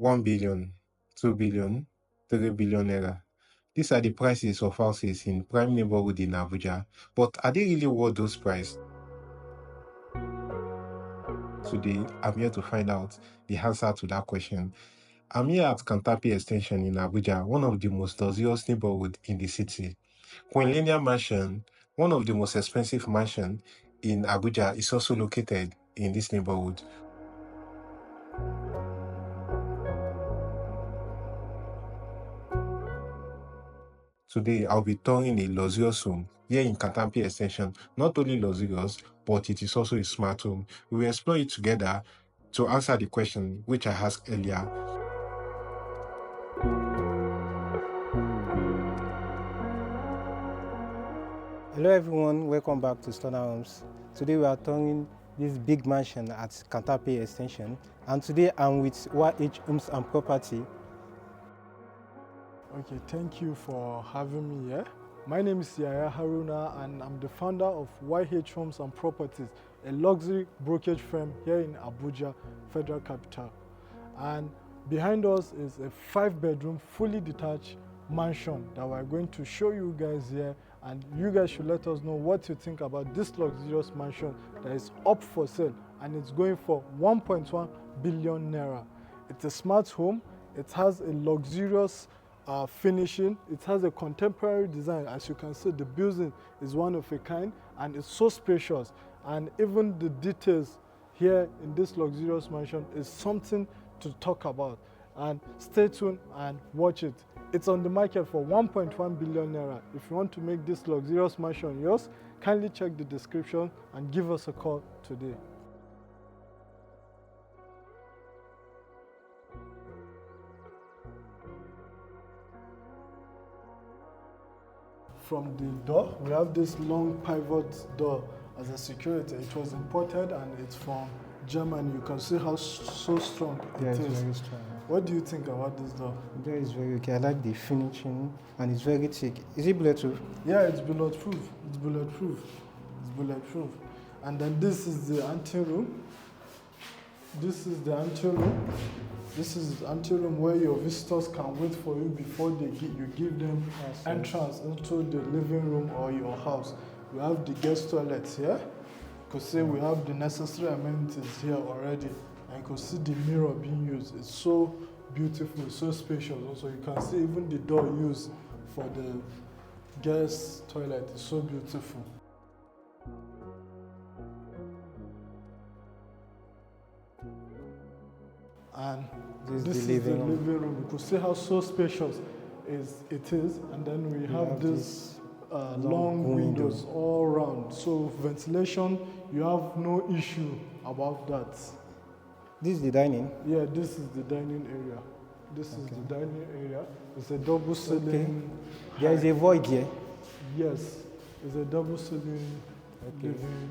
1 billion, 2 billion, 3 billion naira. These are the prices of houses in prime neighborhood in Abuja. But are they really worth those prices? Today, I'm here to find out the answer to that question. I'm here at Katampe Extension in Abuja, one of the most luxurious neighborhood in the city. Queen Linear Mansion, one of the most expensive mansion in Abuja, is also located in this neighborhood. Today, I'll be touring a luxurious home here in Katampe Extension. Not only luxurious, but it is also a smart home. We will explore it together to answer the question which I asked earlier. Hello everyone, welcome back to Stoner Homes. Today we are touring this big mansion at Katampe Extension, and today I'm with YH Homes and Property. Okay, thank you for having me here. My name is Yaya Haruna and I'm the founder of YH Homes and Properties, a luxury brokerage firm here in Abuja, Federal Capital. And behind us is a 5-bedroom, fully detached mansion that we're going to show you guys here, and you guys should let us know what you think about this luxurious mansion that is up for sale, and it's going for 1.1 billion naira. It's a smart home. It has a luxurious finishing. It has a contemporary design. As you can see, the building is one of a kind and it's so spacious, and even the details here in this luxurious mansion is something to talk about. And stay tuned and watch it. It's on the market for 1.1 billion naira. If you want to make this luxurious mansion yours, kindly check the description and give us a call today. From the door, we have this long pivot door as a security. It was imported and it's from Germany. You can see how so strong it is. It's very strong. What do you think about this door? The door is very okay. I like the finishing and it's very thick. Is it bulletproof? Yeah, it's bulletproof. It's bulletproof. It's bulletproof. And then this is the anteroom. This is the anteroom. This is the anteroom where your visitors can wait for you before you give them entrance into the living room or your house. We have the guest toilets here. You could see we have the necessary amenities here already. And you can see the mirror being used. It's so beautiful, so spacious. Also, you can see even the door used for the guest toilet is so beautiful. And this is the living room. You could see how so spacious it is. And then we have this long windows all around. So ventilation, you have no issue about that. This is the dining? Yeah, this is the dining area. This is the dining area. It's a double ceiling. Okay. There is a void here? Yes, it's a double ceiling living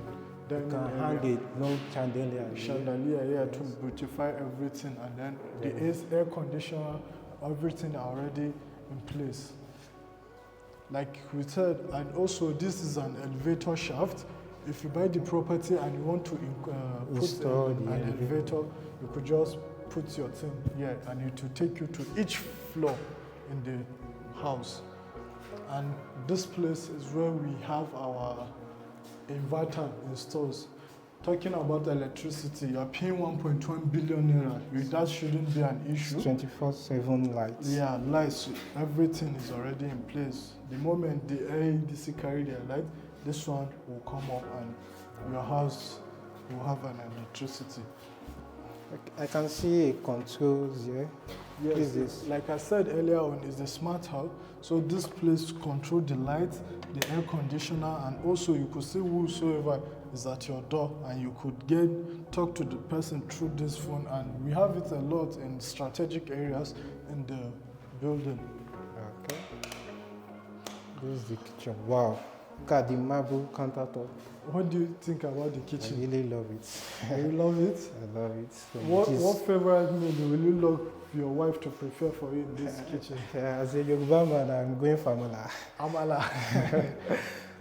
dining area. Hang a long chandelier. Chandelier, to beautify everything. And then the air conditioner, everything already in place. Like we said, and also this is an elevator shaft. If you buy the property and you want to put an elevator, you could just put your thing here and it will take you to each floor in the house. And this place is where we have our inverter installed. Talking about electricity, you're paying 1.1 billion naira. That shouldn't be an issue. 24/7 lights. Yeah, lights, everything is already in place. The moment the AEDC carry their light, this one will come up and your house will have an electricity. I can see a controls here. Yes, What is this? like I said earlier on, it's the smart house. So this place control the light, the air conditioner, and also you could see whosoever is at your door and you could talk to the person through this phone, and we have it a lot in strategic areas in the building. Okay. This is the kitchen. Wow. Look at the marble countertop. What do you think about the kitchen? I really love it. You love it? I love it. So What favorite meal will you love your wife to prepare for you in this kitchen? As a Yoruba man, I'm going for amala. Amala.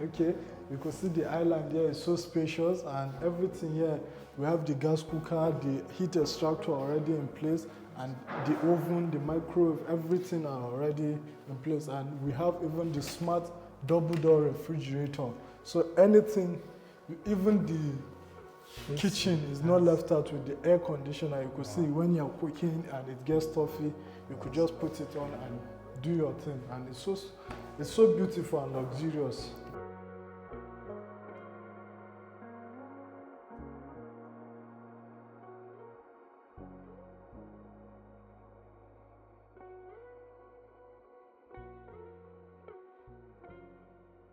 Okay, you can see the island here is so spacious, and everything here. We have the gas cooker, the heat extractor already in place, and the oven, the microwave, everything are already in place. And we have even the smart double door refrigerator. So anything, even the kitchen is not left out with the air conditioner. You could see when you're cooking and it gets stuffy, you could just put it on and do your thing. And it's so beautiful and luxurious.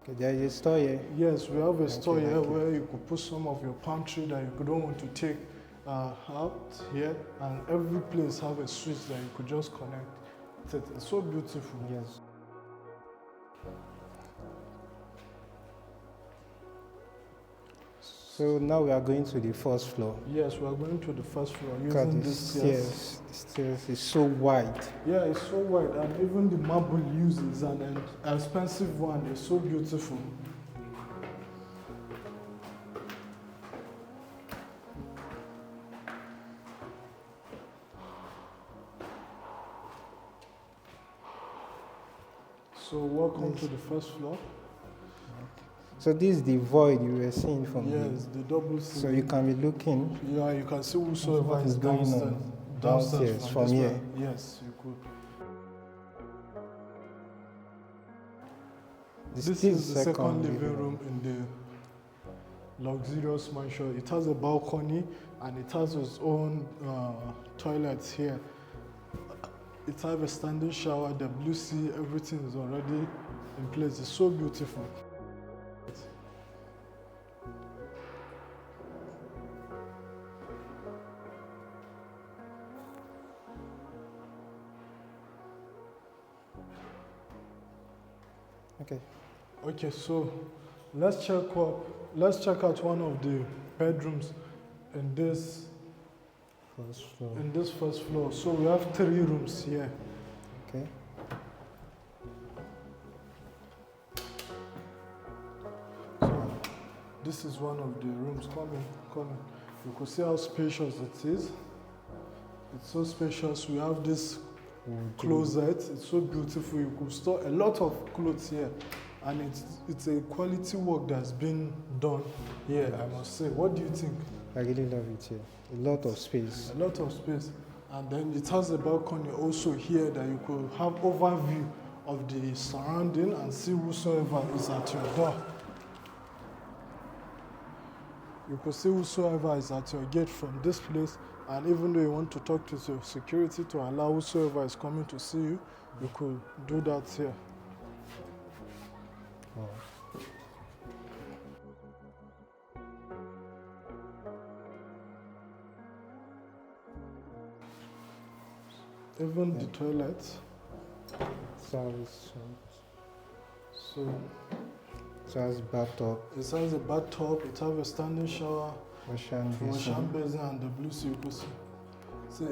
Okay, there is a store here. Yes, we have a store here where you could put some of your pantry that you don't want to take out here, and every place have a switch that you could just connect it. It's so beautiful. Yes. So now we are going to the first floor. Yes, we are going to the first floor using this stairs. The stairs is so wide. Yeah, it's so wide, and even the marble used is an expensive one. It's so beautiful. So welcome to the first floor. So this is the void you were seeing from Yes, the double ceiling. So you can be looking. Yeah, you can see whosoever is downstairs from here. Yes, you could. This is the second living room in the luxurious mansion. It has a balcony and it has its own toilets here. It has a standing shower, WC, everything is already in place. It's so beautiful. Okay, so let's check out one of the bedrooms in this first floor. So we have 3 rooms here. Okay. So this is one of the rooms. Come in. You can see how spacious it is. It's so spacious. We have this closet. It's so beautiful. You could store a lot of clothes here. And it's a quality work that's been done here, I must say. What do you think? I really love it here. A lot of space. A lot of space. And then it has a balcony also here that you could have overview of the surrounding and see whosoever is at your door. You could see whosoever is at your gate from this place, and even though you want to talk to your security to allow whosoever is coming to see you, you could do that here. Wow. Even the toilet. So it has bathtub. It has a bathtub, it has a standing shower, wash basin and WC. You could see. So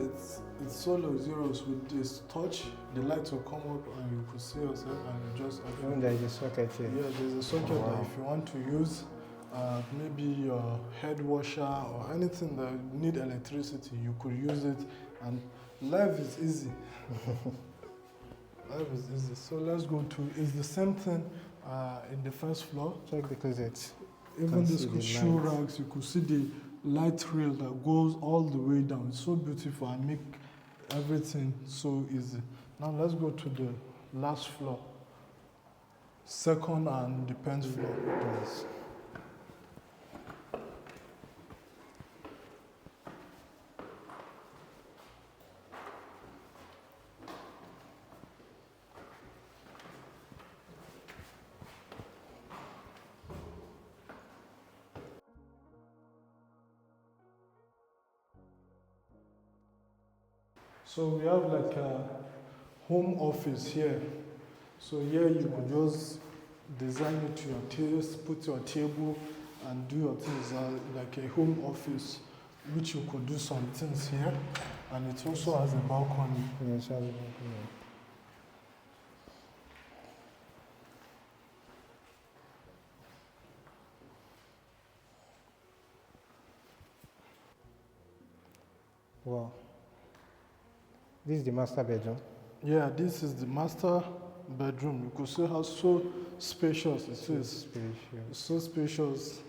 it's so luxurious with this touch. The lights will come up and you could see yourself and you just. Even there is a socket here. Yeah, there's a socket that if you want to use, maybe your head washer or anything that need electricity, you could use it, and life is easy. Life is easy. So let's go to. It's the same thing in the first floor. Check the closet. Even the shoe racks, you could see the light rail that goes all the way down. It's so beautiful and make everything so easy. Now let's go to the last floor. Second and the 10th floor. Yes. So we have like a home office here. So here you could just design it to your taste, put your table and do your things like a home office, which you could do some things here. And it also has a balcony. Yes, it has a balcony. Wow. This is the master bedroom. Yeah, this is the master bedroom. You could see how so spacious it is. Spacious. It's so spacious.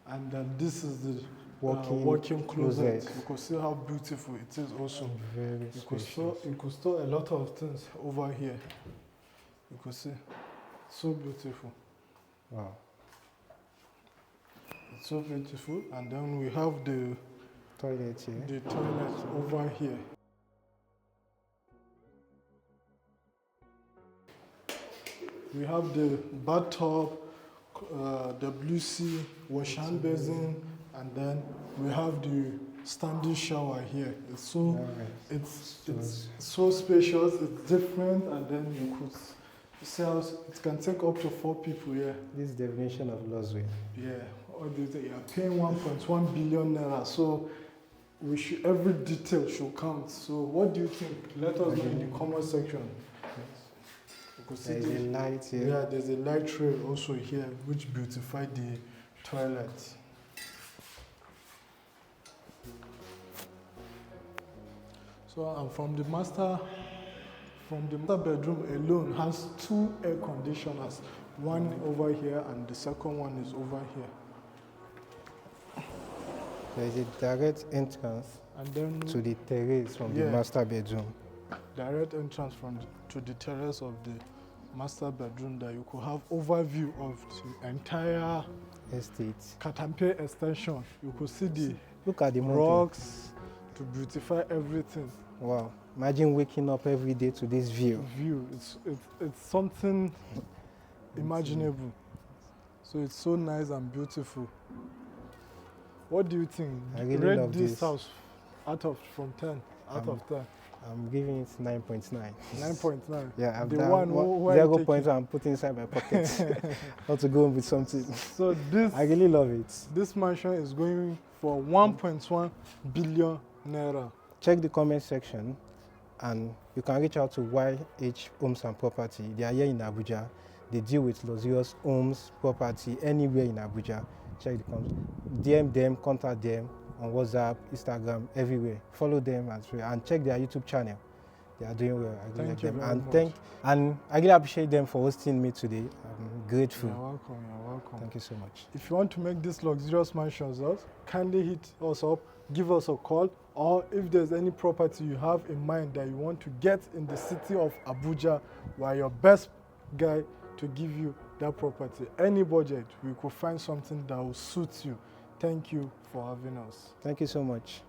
And then this is the Walk-in closet. closet. You could see how beautiful it is also. Very You could, spacious. you could store a lot of things over here. You could see. So beautiful. Wow. It's so beautiful. And then we have the Toilet here. the toilet over here. We have the bathtub, WC, wash hand basin, and then we have the standing shower here. It's so it's so spacious, it's different, and then you could see how it can take up to 4 people here. This is the definition of luxury. Yeah, all these, you are paying 1.1 billion naira, so we should, every detail should count. So what do you think? Let us know in the comment section. There is a light here. Yeah, there's a light trail also here which beautified the toilet. So and from the master bedroom alone has 2 air conditioners. One over here and the second one is over here. There is a direct entrance And then to the terrace from the master bedroom. Direct entrance to the terrace of the master bedroom, that you could have overview of the entire Estate. Katampe extension. You could see the Look at the mountain. rocks to beautify everything. Wow. Imagine waking up every day to this view. It's something imaginable. So it's so nice and beautiful. What do you think? I really Rate love this this. house from 10 out of 10. I'm giving it 9.9. 9.9. Yeah, I've The done one who are you 0 taking? points I'm putting inside my pocket. Not to go with something. So this I really love it. this mansion is going for 1.1 billion naira. Check the comment section and you can reach out to YH Homes and Property. They are here in Abuja. They deal with luxurious homes, property, anywhere in Abuja. Check the comments. DM them, contact them on WhatsApp, Instagram, everywhere. Follow them as well and check their YouTube channel. They are doing well. I really like them. And I really appreciate them for hosting me today. I'm grateful. You're welcome. You're welcome. Thank you so much. If you want to make this luxurious mansions out, kindly hit us up, give us a call, or if there's any property you have in mind that you want to get in the city of Abuja, we're your best guy to give you that property. Any budget, we could find something that will suit you. Thank you for having us. Thank you so much.